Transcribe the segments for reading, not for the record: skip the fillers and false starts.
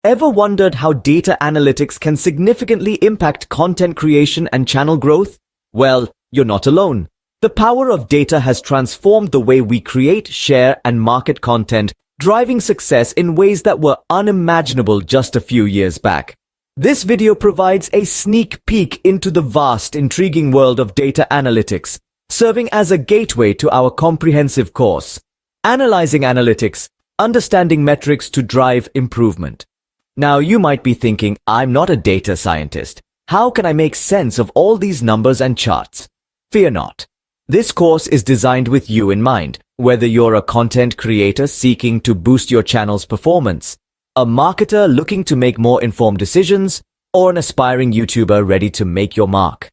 Ever wondered how data analytics can significantly impact content creation and channel growth? Well, you're not alone. The power of data has transformed the way we create, share, and market content, driving success in ways that were unimaginable just a few years back. This video provides a sneak peek into the vast, intriguing world of data analytics, serving as a gateway to our comprehensive course, Analyzing Analytics, Understanding Metrics to Drive Improvement. Now, you might be thinking, I'm not a data scientist. How can I make sense of all these numbers and charts? Fear not. This course is designed with you in mind, whether you're a content creator seeking to boost your channel's performance, a marketer looking to make more informed decisions, or an aspiring YouTuber ready to make your mark.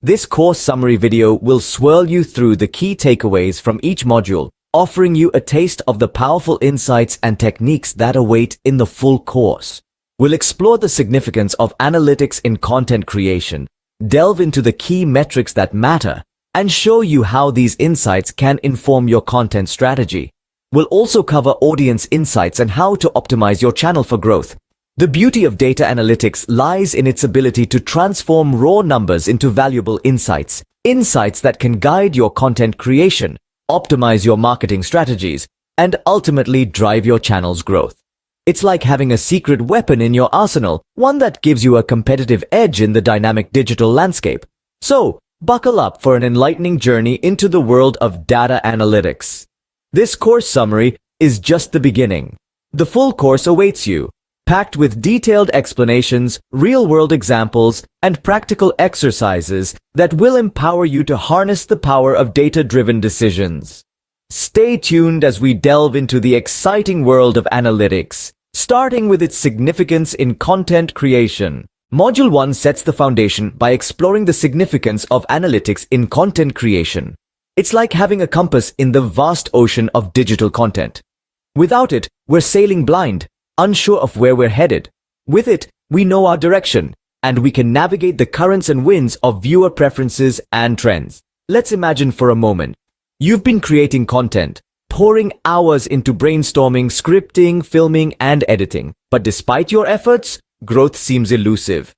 This course summary video will swirl you through the key takeaways from each module, offering you a taste of the powerful insights and techniques that await in the full course. We'll explore the significance of analytics in content creation, delve into the key metrics that matter, and show you how these insights can inform your content strategy. We'll also cover audience insights and how to optimize your channel for growth. The beauty of data analytics lies in its ability to transform raw numbers into valuable insights, insights that can guide your content creation, optimize your marketing strategies, and ultimately drive your channel's growth. It's like having a secret weapon in your arsenal, one that gives you a competitive edge in the dynamic digital landscape. So, buckle up for an enlightening journey into the world of data analytics. This course summary is just the beginning. The full course awaits you, packed with detailed explanations, real-world examples, and practical exercises that will empower you to harness the power of data-driven decisions. Stay tuned as we delve into the exciting world of analytics, starting with its significance in content creation. Module 1 sets the foundation by exploring the significance of analytics in content creation. It's like having a compass in the vast ocean of digital content. Without it, we're sailing blind, unsure of where we're headed. With it, we know our direction, and we can navigate the currents and winds of viewer preferences and trends. Let's imagine for a moment. You've been creating content, pouring hours into brainstorming, scripting, filming, and editing. But despite your efforts, growth seems elusive.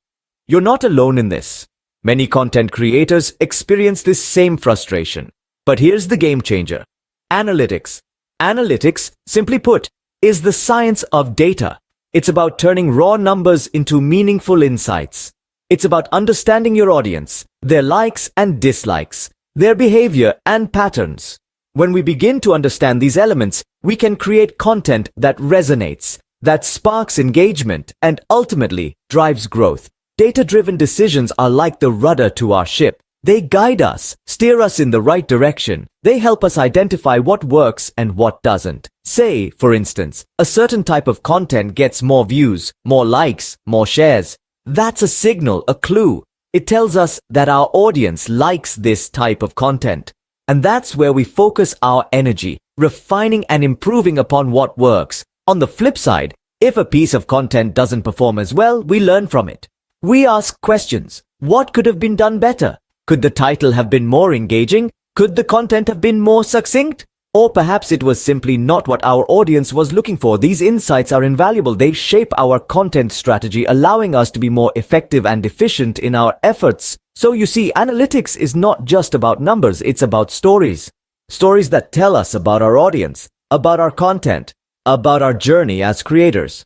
You're not alone in this. Many content creators experience this same frustration. But here's the game changer. Analytics. Analytics, simply put, is the science of data. It's about turning raw numbers into meaningful insights. It's about understanding your audience, their likes and dislikes, their behavior and patterns. When we begin to understand these elements, we can create content that resonates, that sparks engagement, and ultimately drives growth. Data-driven decisions are like the rudder to our ship. They guide us, steer us in the right direction. They help us identify what works and what doesn't. Say, for instance, a certain type of content gets more views, more likes, more shares. That's a signal, a clue. It tells us that our audience likes this type of content. And that's where we focus our energy, refining and improving upon what works. On the flip side, if a piece of content doesn't perform as well, we learn from it. We ask questions. What could have been done better? Could the title have been more engaging? Could the content have been more succinct? Or perhaps it was simply not what our audience was looking for. These insights are invaluable. They shape our content strategy, allowing us to be more effective and efficient in our efforts. So you see, analytics is not just about numbers, it's about stories. Stories that tell us about our audience, about our content, about our journey as creators.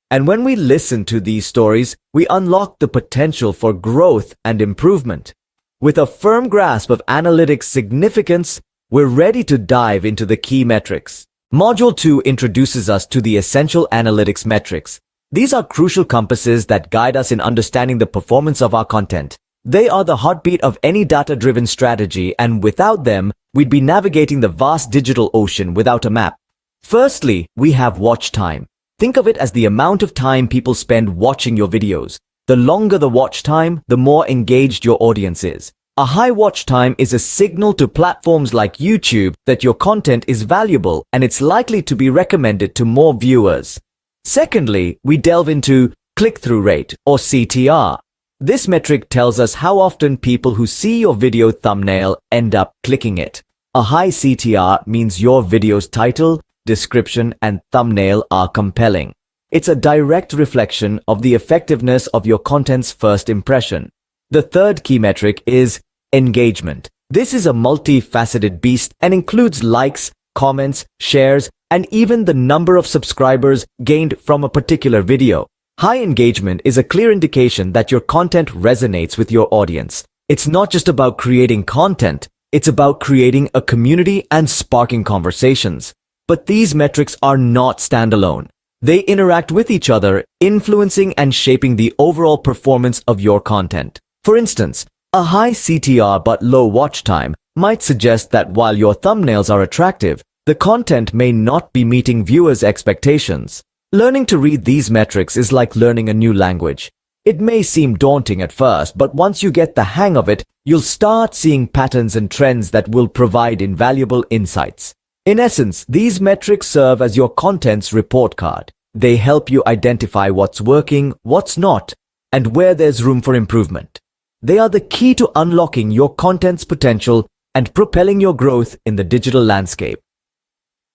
And when we listen to these stories, we unlock the potential for growth and improvement. With a firm grasp of analytics' significance, we're ready to dive into the key metrics. Module 2 introduces us to the essential analytics metrics. These are crucial compasses that guide us in understanding the performance of our content. They are the heartbeat of any data-driven strategy, and without them, we'd be navigating the vast digital ocean without a map. Firstly, we have watch time. Think of it as the amount of time people spend watching your videos. The longer the watch time, the more engaged your audience is. A high watch time is a signal to platforms like YouTube that your content is valuable and it's likely to be recommended to more viewers. Secondly, we delve into click-through rate, or CTR. This metric tells us how often people who see your video thumbnail end up clicking it. A high CTR means your video's title, description, and thumbnail are compelling. It's a direct reflection of the effectiveness of your content's first impression. The third key metric is engagement. This is a multifaceted beast and includes likes, comments, shares, and even the number of subscribers gained from a particular video. High engagement is a clear indication that your content resonates with your audience. It's not just about creating content, it's about creating a community and sparking conversations. But these metrics are not standalone. They interact with each other, influencing and shaping the overall performance of your content. For instance, a high CTR but low watch time might suggest that while your thumbnails are attractive, the content may not be meeting viewers' expectations. Learning to read these metrics is like learning a new language. It may seem daunting at first, but once you get the hang of it, you'll start seeing patterns and trends that will provide invaluable insights. In essence, these metrics serve as your content's report card. They help you identify what's working, what's not, and where there's room for improvement. They are the key to unlocking your content's potential and propelling your growth in the digital landscape.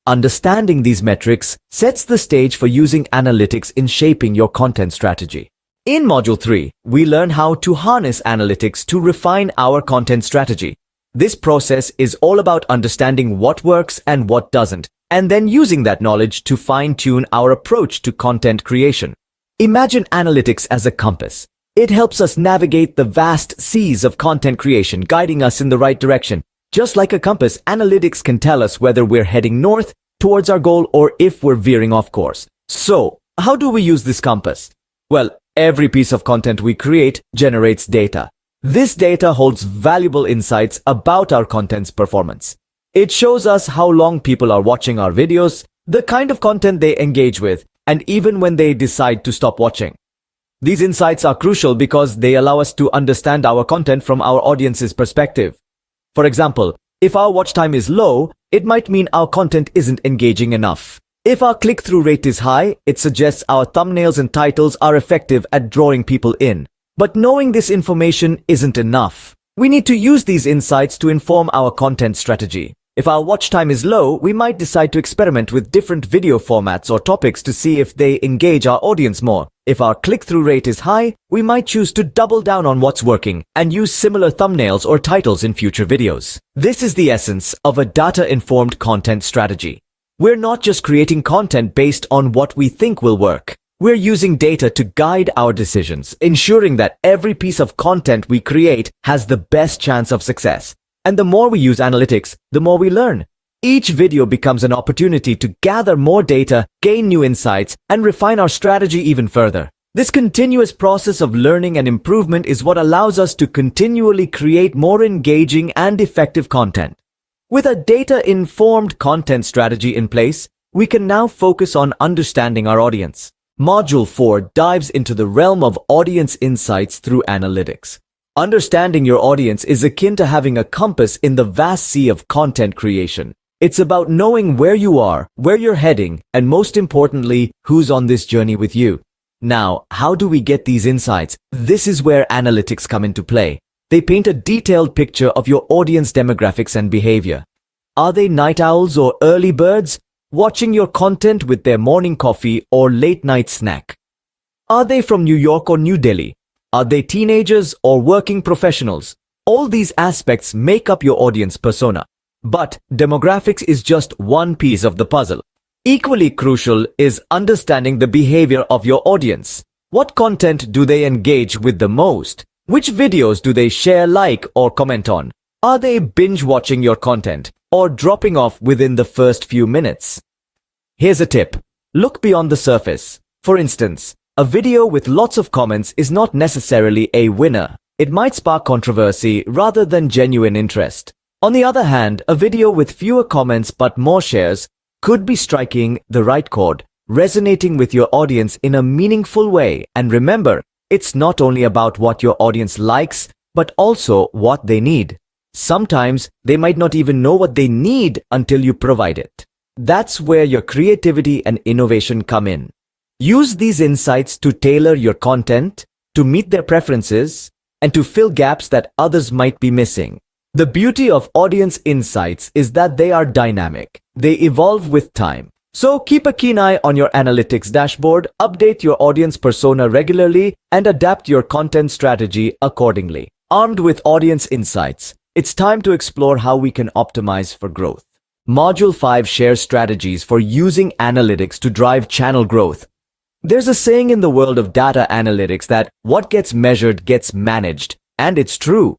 Understanding these metrics sets the stage for using analytics in shaping your content strategy. In Module 3, we learn how to harness analytics to refine our content strategy. This process is all about understanding what works and what doesn't, and then using that knowledge to fine-tune our approach to content creation. Imagine analytics as a compass. It helps us navigate the vast seas of content creation, guiding us in the right direction. Just like a compass, analytics can tell us whether we're heading north towards our goal or if we're veering off course. So, how do we use this compass? Well, every piece of content we create generates data. This data holds valuable insights about our content's performance. It shows us how long people are watching our videos, the kind of content they engage with, and even when they decide to stop watching. These insights are crucial because they allow us to understand our content from our audience's perspective. For example, if our watch time is low, it might mean our content isn't engaging enough. If our click-through rate is high, it suggests our thumbnails and titles are effective at drawing people in. But knowing this information isn't enough. We need to use these insights to inform our content strategy. If our watch time is low, we might decide to experiment with different video formats or topics to see if they engage our audience more. If our click-through rate is high, we might choose to double down on what's working and use similar thumbnails or titles in future videos. This is the essence of a data-informed content strategy. We're not just creating content based on what we think will work. We're using data to guide our decisions, ensuring that every piece of content we create has the best chance of success. And the more we use analytics, the more we learn. Each video becomes an opportunity to gather more data, gain new insights, and refine our strategy even further. This continuous process of learning and improvement is what allows us to continually create more engaging and effective content. With a data-informed content strategy in place, we can now focus on understanding our audience. Module 4 dives into the realm of audience insights through analytics. Understanding your audience is akin to having a compass in the vast sea of content creation. It's about knowing where you are, where you're heading, and most importantly, who's on this journey with you. Now, how do we get these insights? This is where analytics come into play. They paint a detailed picture of your audience demographics and behavior. Are they night owls or early birds, watching your content with their morning coffee or late-night snack? Are they from New York or New Delhi? Are they teenagers or working professionals? All these aspects make up your audience persona. But demographics is just one piece of the puzzle. Equally crucial is understanding the behavior of your audience. What content do they engage with the most? Which videos do they share, like, or comment on? Are they binge-watching your content or dropping off within the first few minutes? Here's a tip. Look beyond the surface. For instance, a video with lots of comments is not necessarily a winner. It might spark controversy rather than genuine interest. On the other hand, a video with fewer comments but more shares could be striking the right chord, resonating with your audience in a meaningful way. And remember, it's not only about what your audience likes, but also what they need. Sometimes they might not even know what they need until you provide it. That's where your creativity and innovation come in. Use these insights to tailor your content, to meet their preferences, and to fill gaps that others might be missing. The beauty of audience insights is that they are dynamic. They evolve with time. So keep a keen eye on your analytics dashboard, update your audience persona regularly, and adapt your content strategy accordingly. Armed with audience insights, it's time to explore how we can optimize for growth. Module 5 shares strategies for using analytics to drive channel growth. There's a saying in the world of data analytics that what gets measured gets managed, and it's true.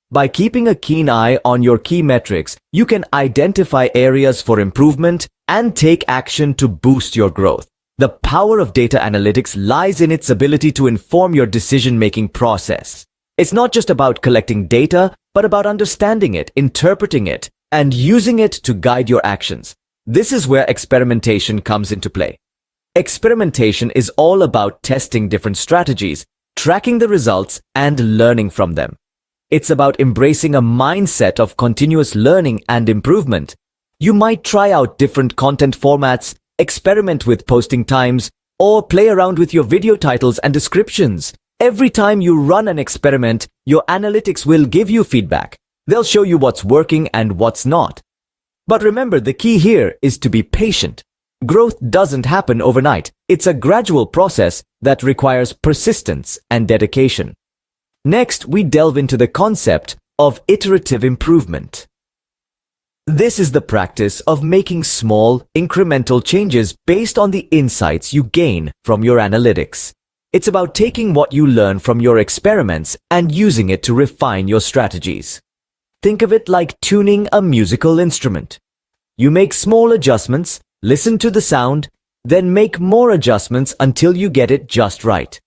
By keeping a keen eye on your key metrics, you can identify areas for improvement and take action to boost your growth. The power of data analytics lies in its ability to inform your decision-making process. It's not just about collecting data, but about understanding it, interpreting it, and using it to guide your actions. This is where experimentation comes into play. Experimentation is all about testing different strategies, tracking the results, and learning from them. It's about embracing a mindset of continuous learning and improvement. You might try out different content formats, experiment with posting times, or play around with your video titles and descriptions. Every time you run an experiment, your analytics will give you feedback. They'll show you what's working and what's not. But remember, the key here is to be patient. Growth doesn't happen overnight. It's a gradual process that requires persistence and dedication. Next, we delve into the concept of iterative improvement. This is the practice of making small, incremental changes based on the insights you gain from your analytics. It's about taking what you learn from your experiments and using it to refine your strategies. Think of it like tuning a musical instrument. You make small adjustments, listen to the sound, then make more adjustments until you get it just right.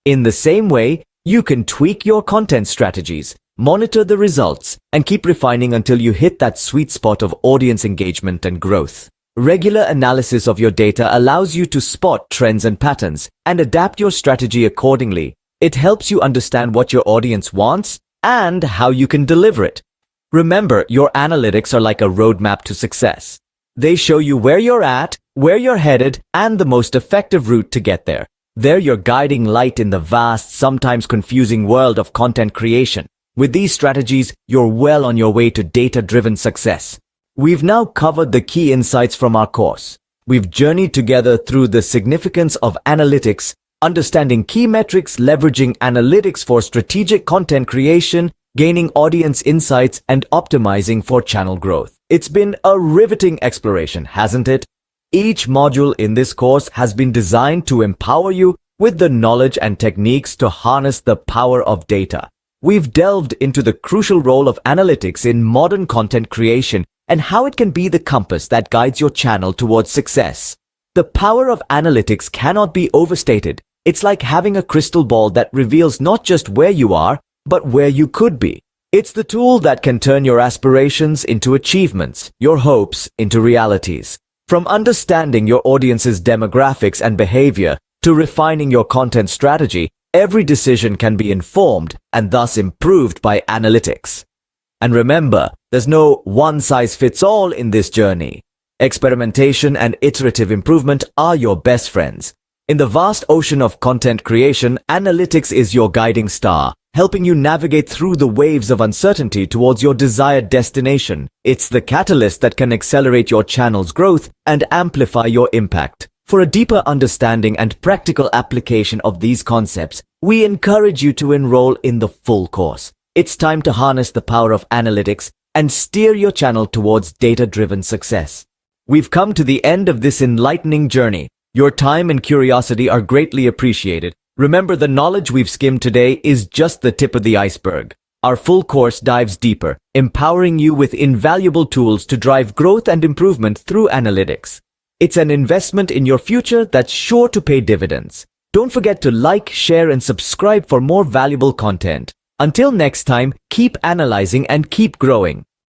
In the same way, you can tweak your content strategies, monitor the results, and keep refining until you hit that sweet spot of audience engagement and growth. Regular analysis of your data allows you to spot trends and patterns and adapt your strategy accordingly. It helps you understand what your audience wants and how you can deliver it. Remember, your analytics are like a roadmap to success. They show you where you're at, where you're headed, and the most effective route to get there. They're your guiding light in the vast, sometimes confusing world of content creation. With these strategies, you're well on your way to data-driven success. We've now covered the key insights from our course. We've journeyed together through the significance of analytics, understanding key metrics, leveraging analytics for strategic content creation, gaining audience insights, and optimizing for channel growth. It's been a riveting exploration, hasn't it? Each module in this course has been designed to empower you with the knowledge and techniques to harness the power of data. We've delved into the crucial role of analytics in modern content creation and how it can be the compass that guides your channel towards success. The power of analytics cannot be overstated. It's like having a crystal ball that reveals not just where you are, but where you could be. It's the tool that can turn your aspirations into achievements, your hopes into realities. From understanding your audience's demographics and behavior to refining your content strategy, every decision can be informed and thus improved by analytics. And remember, there's no one-size-fits-all in this journey. Experimentation and iterative improvement are your best friends. In the vast ocean of content creation, analytics is your guiding star, helping you navigate through the waves of uncertainty towards your desired destination. It's the catalyst that can accelerate your channel's growth and amplify your impact. For a deeper understanding and practical application of these concepts, we encourage you to enroll in the full course. It's time to harness the power of analytics and steer your channel towards data-driven success. We've come to the end of this enlightening journey. Your time and curiosity are greatly appreciated. Remember, the knowledge we've skimmed today is just the tip of the iceberg. Our full course dives deeper, empowering you with invaluable tools to drive growth and improvement through analytics. It's an investment in your future that's sure to pay dividends. Don't forget to like, share, and subscribe for more valuable content. Until next time, keep analyzing and keep growing.